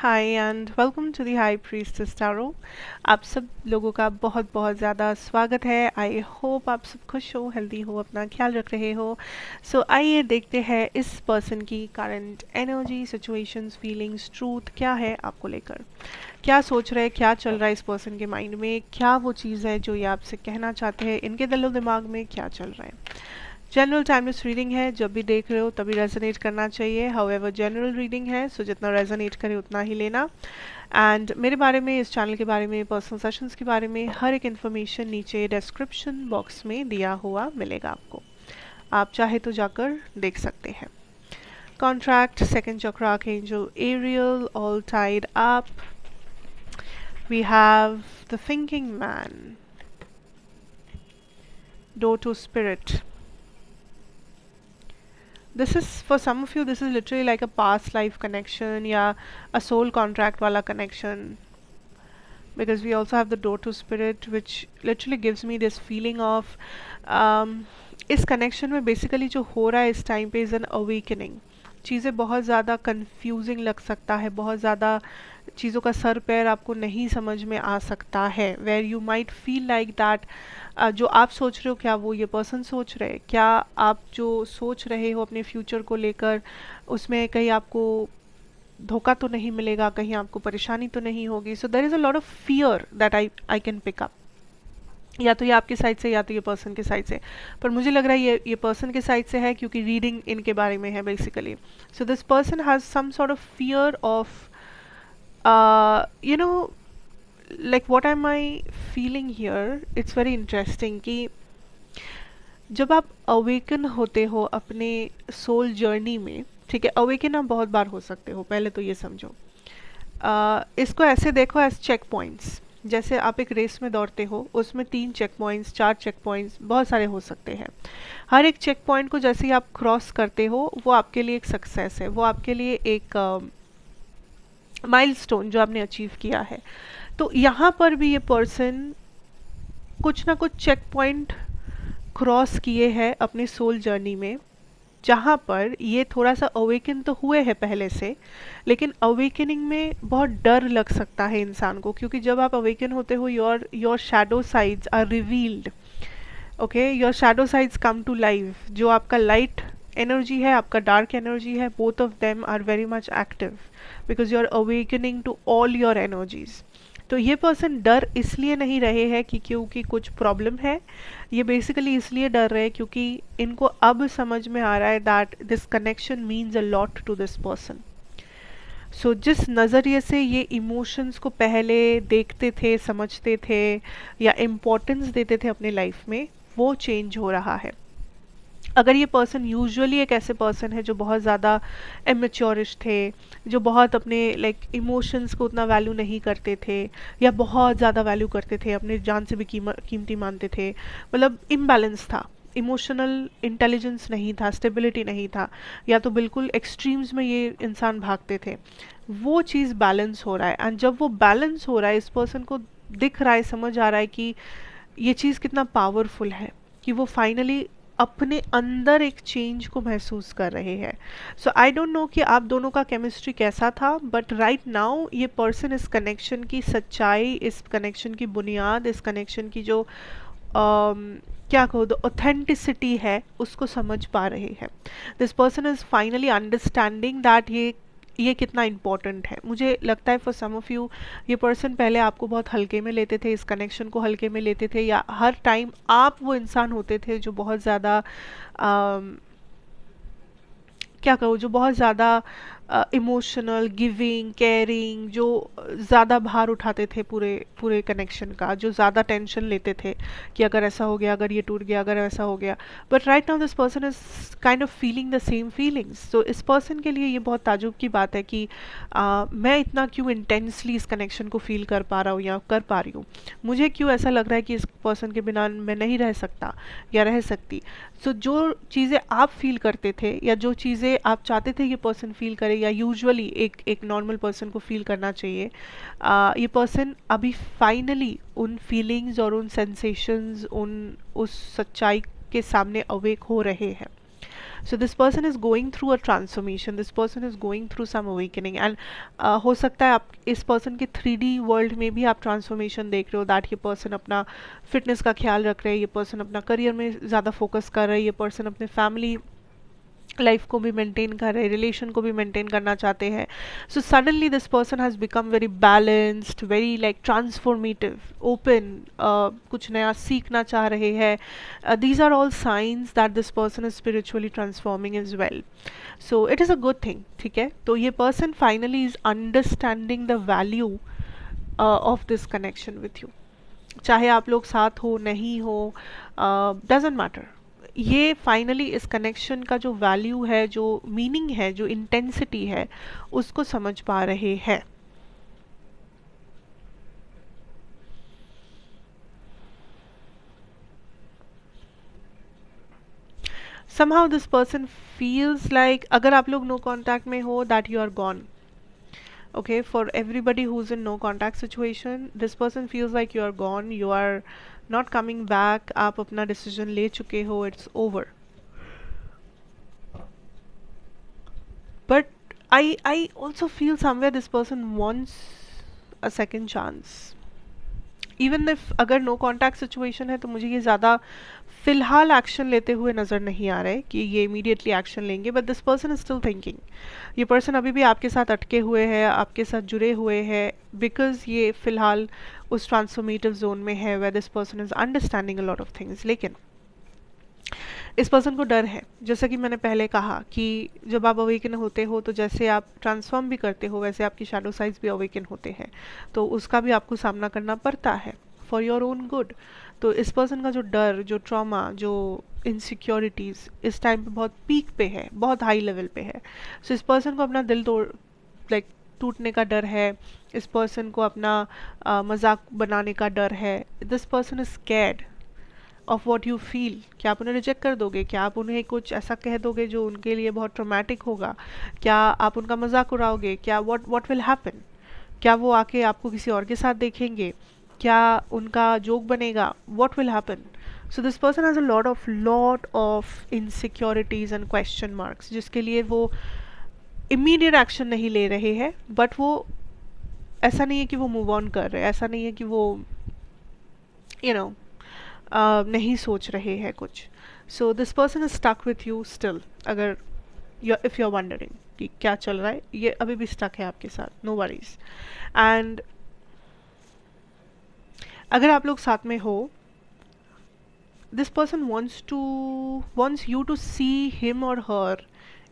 Hi and welcome to the high priestess tarot. आप सब लोगों का बहुत बहुत ज़्यादा स्वागत है। आई होप आप सब खुश हो, हेल्दी हो, अपना ख्याल रख रहे हो। सो आइए देखते हैं इस पर्सन की current energy, situations, feelings, truth क्या है आपको लेकर। क्या सोच रहे हैं, क्या चल रहा है इस पर्सन के माइंड में, क्या वो चीज़ है जो ये आपसे कहना चाहते हैं, इनके दिलो दिमाग में क्या चल रहा है। जनरल टाइमलेस रीडिंग है, जब भी देख रहे हो तभी रेजोनेट करना चाहिए। हाउएवर जनरल रीडिंग है, सो जितना रेजोनेट करे उतना ही लेना। एंड मेरे बारे में, इस चैनल के बारे में, पर्सनल सेशंस के बारे में हर एक इन्फॉर्मेशन नीचे डिस्क्रिप्शन बॉक्स में दिया हुआ मिलेगा आपको। आप चाहे तो जाकर देख सकते हैं। Contract, second chakra, archangel Ariel, all tied up. We have the thinking man, door to spirit. This is, for some of you, this is literally like a past life connection या a soul contract वाला connection, because we also have the door to spirit which literally gives me this feeling of इस connection में basically जो हो रहा है इस time पे is an awakening. चीज़ें बहुत ज़्यादा confusing लग सकता है, बहुत ज़्यादा चीज़ों का सर पैर आपको नहीं समझ में आ सकता है, where you might feel like that जो आप सोच रहे हो क्या वो ये पर्सन सोच रहे हैं, क्या आप जो सोच रहे हो अपने फ्यूचर को लेकर उसमें कहीं आपको धोखा तो नहीं मिलेगा, कहीं आपको परेशानी तो नहीं होगी. So there is a lot of fear that I can pick up. या तो ये आपकी साइड से या तो ये पर्सन के साइड से, पर मुझे लग रहा है ये पर्सन के साइड से है क्योंकि रीडिंग इनके बारे में है basically. So this person has some sort of fear of you know, like what am I feeling here, it's very interesting कि जब आप अवेकन होते हो अपने सोल जर्नी में, ठीक है, अवेकन आप बहुत बार हो सकते हो, पहले तो ये समझो. इसको ऐसे देखो एज चेक पॉइंट्स. जैसे आप एक रेस में दौड़ते हो, उसमें 3 चेक पॉइंट्स, 4 चेक पॉइंट्स, बहुत सारे हो सकते हैं. हर एक चेक पॉइंट को जैसे ही आप क्रॉस करते हो वो आपके लिए एक सक्सेस है, वो आपके लिए एक माइलस्टोन जो आपने अचीव किया है. तो यहाँ पर भी ये पर्सन कुछ ना कुछ चेक पॉइंट क्रॉस किए हैं अपने सोल जर्नी में, जहाँ पर ये थोड़ा सा अवेकन तो हुए हैं पहले से, लेकिन अवेकनिंग में बहुत डर लग सकता है इंसान को, क्योंकि जब आप अवेकन होते हो your shadow sides are revealed. Okay, your shadow sides come to life. जो आपका लाइट एनर्जी है, आपका डार्क एनर्जी है, both of them are very much active because you are awakening to all your energies. तो ये person डर इसलिए नहीं रहे हैं कि क्योंकि कुछ प्रॉब्लम है, ये बेसिकली इसलिए डर रहे हैं क्योंकि इनको अब समझ में आ रहा है that this connection means a lot to this person. So जिस नज़रिए से ये इमोशंस को पहले देखते थे, समझते थे या इम्पोर्टेंस देते थे अपने लाइफ में, वो चेंज हो रहा है. अगर ये पर्सन यूजुअली एक ऐसे पर्सन है जो बहुत ज़्यादा इमेच्योरिश थे, जो बहुत अपने लाइक इमोशंस को उतना वैल्यू नहीं करते थे या बहुत ज़्यादा वैल्यू करते थे, अपने जान से भी कीमती मानते थे, मतलब इम्बैलेंस था, इमोशनल इंटेलिजेंस नहीं था, स्टेबिलिटी नहीं था, या तो बिल्कुल एक्सट्रीम्स में ये इंसान भागते थे, वो चीज़ बैलेंस हो रहा है. एंड जब वो बैलेंस हो रहा है, इस पर्सन को दिख रहा है, समझ आ रहा है कि ये चीज़ कितना पावरफुल है, कि वो फाइनली अपने अंदर एक चेंज को महसूस कर रहे हैं. सो आई डोंट नो कि आप दोनों का केमिस्ट्री कैसा था, बट राइट नाउ ये पर्सन इस कनेक्शन की सच्चाई, इस कनेक्शन की बुनियाद, इस कनेक्शन की जो क्या कहो, द ऑथेंटिसिटी है, उसको समझ पा रहे हैं. This person is finally understanding that ये कितना इम्पोर्टेंट है. मुझे लगता है फॉर सम ऑफ यू ये पर्सन पहले आपको बहुत हल्के में लेते थे, इस कनेक्शन को हल्के में लेते थे, या हर टाइम आप वो इंसान होते थे जो बहुत ज़्यादा क्या कहूँ, जो बहुत ज़्यादा इमोशनल, गिविंग, केयरिंग, जो ज़्यादा भार उठाते थे पूरे पूरे कनेक्शन का, जो ज़्यादा टेंशन लेते थे कि अगर ऐसा हो गया, अगर ये टूट गया, अगर ऐसा हो गया. But right now this person is kind of feeling the same feelings. तो इस पर्सन के लिए ये बहुत ताजुब की बात है कि मैं इतना क्यों इंटेंसली इस कनेक्शन को फील कर पा रहा हूँ या कर पा रही हूँ, मुझे क्यों ऐसा लग रहा है कि इस पर्सन के बिना मैं नहीं रह सकता या रह सकती. सो जो चीज़ें आप फील करते थे या जो चीज़ें आप चाहते थे ये पर्सन फील करे, या यूजुअली एक नॉर्मल पर्सन को फील करना चाहिए, ये पर्सन अभी फाइनली उन फीलिंग्स और उन सेंसेशंस, उस सच्चाई के सामने अवेक हो रहे हैं. So this person is going through a transformation, this person is going through some awakening, and हो सकता है आप इस person के 3D वर्ल्ड में भी आप ट्रांसफॉर्मेशन देख रहे हो, दैट ये पर्सन अपना फिटनेस का ख्याल रख रहे हैं, ये पर्सन अपना करियर में ज़्यादा फोकस कर रहे हैं, ये पर्सन अपने फैमिली लाइफ को भी मेंटेन कर रहे हैं, रिलेशन को भी मेंटेन करना चाहते हैं. So suddenly this person has become very balanced, very like transformative, open, कुछ नया सीखना चाह रहे हैं. These are all signs that this person is spiritually transforming as well. So it is a good thing. ठीक है, तो ये person finally is understanding the value of this connection with you. चाहे आप लोग साथ हो नहीं हो, डजेंट मैटर. ये फाइनली इस कनेक्शन का जो वैल्यू है, जो मीनिंग है, जो इंटेंसिटी है, उसको समझ पा रहे हैं. somehow this person feels like, अगर आप लोग नो कॉन्टैक्ट में हो, that you are gone. Okay, for everybody who's in no contact situation, this person feels like you are gone, you are not coming back, आप अपना decision ले चुके हो, it's over. But I also feel somewhere this person wants a second chance. Even if अगर no contact situation है तो मुझे ये ज़्यादा फ़िलहाल एक्शन लेते हुए नज़र नहीं आ रहे कि ये इमीडिएटली एक्शन लेंगे. But this person is still thinking. ये पर्सन अभी भी आपके साथ अटके हुए हैं, आपके साथ जुड़े हुए हैं, बिकॉज ये फ़िलहाल उस ट्रांसफॉर्मेटिव जोन में है where this person is understanding a lot of things. लेकिन इस पर्सन को डर है, जैसा कि मैंने पहले कहा कि जब आप अवेकन होते हो तो जैसे आप ट्रांसफॉर्म भी करते हो वैसे आपकी शैडो साइड्स भी अवेकन होते हैं, तो उसका भी आपको सामना करना पड़ता है फॉर योर ओन गुड. तो इस पर्सन का जो डर, जो ट्रॉमा, जो इनसिक्योरिटीज़ इस टाइम पे बहुत पीक पे है, बहुत हाई लेवल पे है. सो इस पर्सन को अपना दिल तोड़ लाइक टूटने का डर है, इस पर्सन को अपना मजाक बनाने का डर है. This person is scared of what you feel. क्या आप उन्हें रिजेक्ट कर दोगे? क्या आप उन्हें कुछ ऐसा कह दोगे जो उनके लिए बहुत ट्रॉमेटिक होगा? क्या आप उनका मजाक उड़ाओगे? क्या वॉट विल हैपन? क्या वो आके आपको किसी और के साथ देखेंगे? क्या उनका जोक बनेगा? What will happen? So this person has a lot of insecurities and question marks, जिसके लिए वो इमीडिएट एक्शन नहीं ले रहे हैं. बट वो ऐसा नहीं है कि वो मूव ऑन कर रहे हैं, ऐसा नहीं है कि वो यू नो नहीं सोच रहे हैं कुछ. So this person is stuck with you still. अगर इफ यू आर वंडरिंग कि क्या चल रहा है, ये अभी भी स्टक है आपके साथ, नो वरीज. एंड अगर आप लोग साथ में हो, this person wants you to see him और her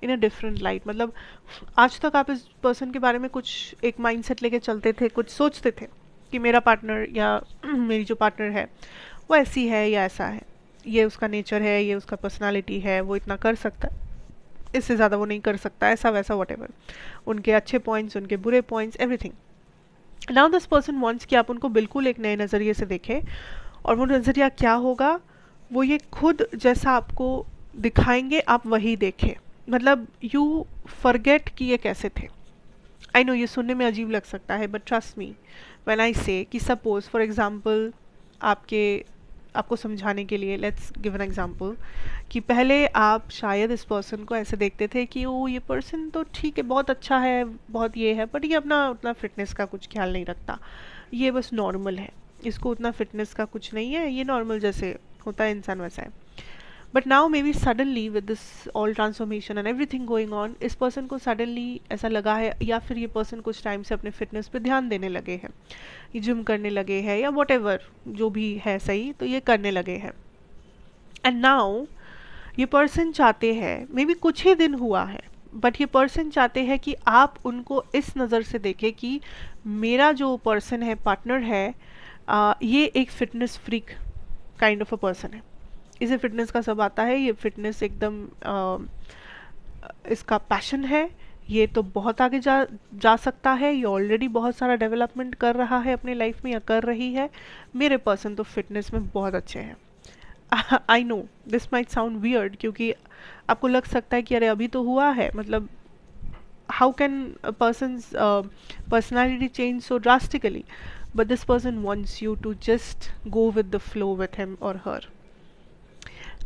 in a different light. मतलब आज तक आप इस पर्सन के बारे में कुछ एक माइंडसेट लेके चलते थे, कुछ सोचते थे कि मेरा पार्टनर या मेरी जो पार्टनर है वो ऐसी है या ऐसा है, ये उसका नेचर है, ये उसका पर्सनालिटी है, वो इतना कर सकता है, इससे ज़्यादा वो नहीं कर सकता, ऐसा वैसा वॉटेवर. उनके अच्छे पॉइंट्स, उनके बुरे points, everything. Now this person wants कि आप उनको बिल्कुल एक नए नज़रिए से देखें. और वो नज़रिया क्या होगा? वो ये खुद जैसा आपको दिखाएंगे आप वही देखें. मतलब यू फॉरगेट कि ये कैसे थे. आई नो ये सुनने में अजीब लग सकता है, but trust me when I से कि सपोज फॉर एग्जांपल आपको समझाने के लिए, लेट्स गिव एन एग्जांपल, कि पहले आप शायद इस पर्सन को ऐसे देखते थे कि ओ ये पर्सन तो ठीक है, बहुत अच्छा है, बहुत ये है, बट ये अपना उतना फिटनेस का कुछ ख्याल नहीं रखता, ये बस नॉर्मल है, इसको उतना फिटनेस का कुछ नहीं है, ये नॉर्मल जैसे होता है इंसान वैसा है. But now may be suddenly with this all transformation and everything going on, इस पर्सन को सडनली ऐसा लगा है, या फिर ये पर्सन कुछ टाइम से अपने फिटनेस पे ध्यान देने लगे हैं, ये जिम करने लगे हैं या वॉट एवर जो भी है सही, तो ये करने लगे हैं. एंड नाउ ये पर्सन चाहते हैं, मे बी कुछ ही दिन हुआ है, बट ये पर्सन चाहते हैं कि आप उनको इस नज़र से देखें कि मेरा जो पर्सन है, पार्टनर है, ये एक fitness freak kind of a person है. इसे फिटनेस का सब आता है, ये फिटनेस एकदम इसका पैशन है, ये तो बहुत आगे जा सकता है, ये ऑलरेडी बहुत सारा डेवलपमेंट कर रहा है अपनी लाइफ में या कर रही है, मेरे पर्सन तो फिटनेस में बहुत अच्छे हैं. I know this might sound weird, क्योंकि आपको लग सकता है कि अरे अभी तो हुआ है, मतलब how can a person's personality change so drastically. But this person wants you to just go with the flow with him और हर.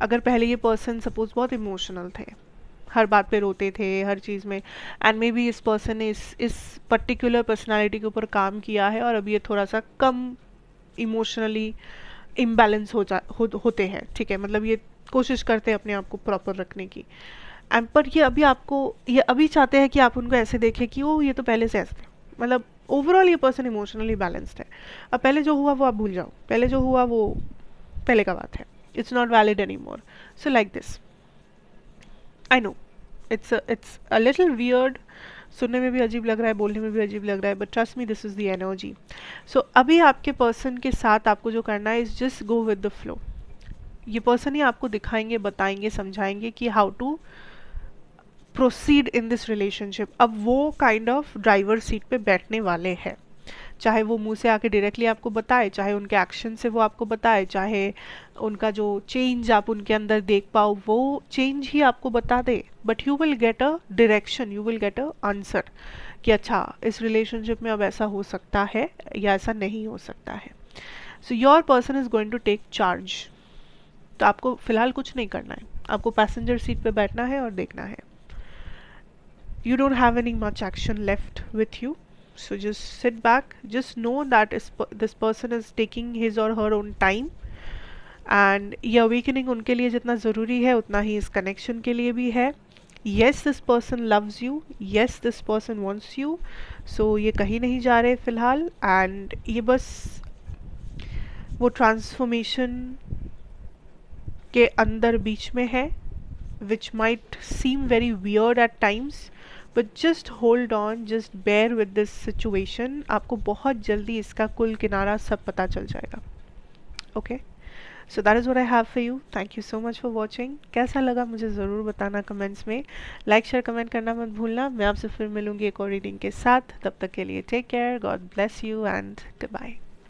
अगर पहले ये पर्सन सपोज बहुत इमोशनल थे, हर बात पे रोते थे, हर चीज़ में, एंड मे बी इस पर्सन ने इस पर्टिकुलर पर्सनालिटी के ऊपर काम किया है और अभी ये थोड़ा सा कम इमोशनली इम्बैलेंस होते हैं, ठीक है, मतलब ये कोशिश करते हैं अपने आप को प्रॉपर रखने की। एंड पर ये अभी चाहते हैं कि आप उनको ऐसे देखें कि ओ ये तो पहले से ऐसे थे, मतलब ओवरऑल ये पर्सन इमोशनली बैलेंस्ड है। अब पहले जो हुआ वो आप भूल जाओ, पहले जो हुआ वो पहले का बात है, it's not valid any more. So like this, I know it's a little weird, सुनने में भी अजीब लग रहा है, बोलने में भी अजीब लग रहा है, but trust me this is the energy. So अभी आपके पर्सन के साथ आपको जो करना है is just go with the flow. ये पर्सन ही आपको दिखाएंगे, बताएंगे, समझाएंगे कि how to proceed in this relationship. अब वो काइंड ऑफ ड्राइवर सीट पे बैठने वाले हैं, चाहे वो मुंह से आके डायरेक्टली आपको बताए, चाहे उनके एक्शन से वो आपको बताए, चाहे उनका जो चेंज आप उनके अंदर देख पाओ वो चेंज ही आपको बता दे, but you will get a direction, you will get a answer कि अच्छा इस रिलेशनशिप में अब ऐसा हो सकता है या ऐसा नहीं हो सकता है। So your person is going to take charge. तो आपको फिलहाल कुछ नहीं करना है, आपको पैसेंजर सीट पे बैठना है और देखना है। You don't have any much action left with you, so just sit back, just know that this person is taking his or her own time, and ये awakening उनके लिए जितना ज़रूरी है उतना ही इस connection के लिए भी है। Yes, this person loves you, yes, this person wants you, so ये कहीं नहीं जा रहे फिलहाल, and ये बस वो transformation के अंदर बीच में है, which might seem very weird at times, but just hold on, just bear with this situation। आपको बहुत जल्दी इसका कुल किनारा सब पता चल जाएगा। Okay, so that is what I have for you. Thank you so much for watching. कैसा लगा मुझे ज़रूर बताना कमेंट्स में, लाइक शेयर कमेंट करना मत भूलना। मैं आपसे फिर मिलूंगी एक और रीडिंग के साथ, तब तक के लिए take care, God bless you and good bye.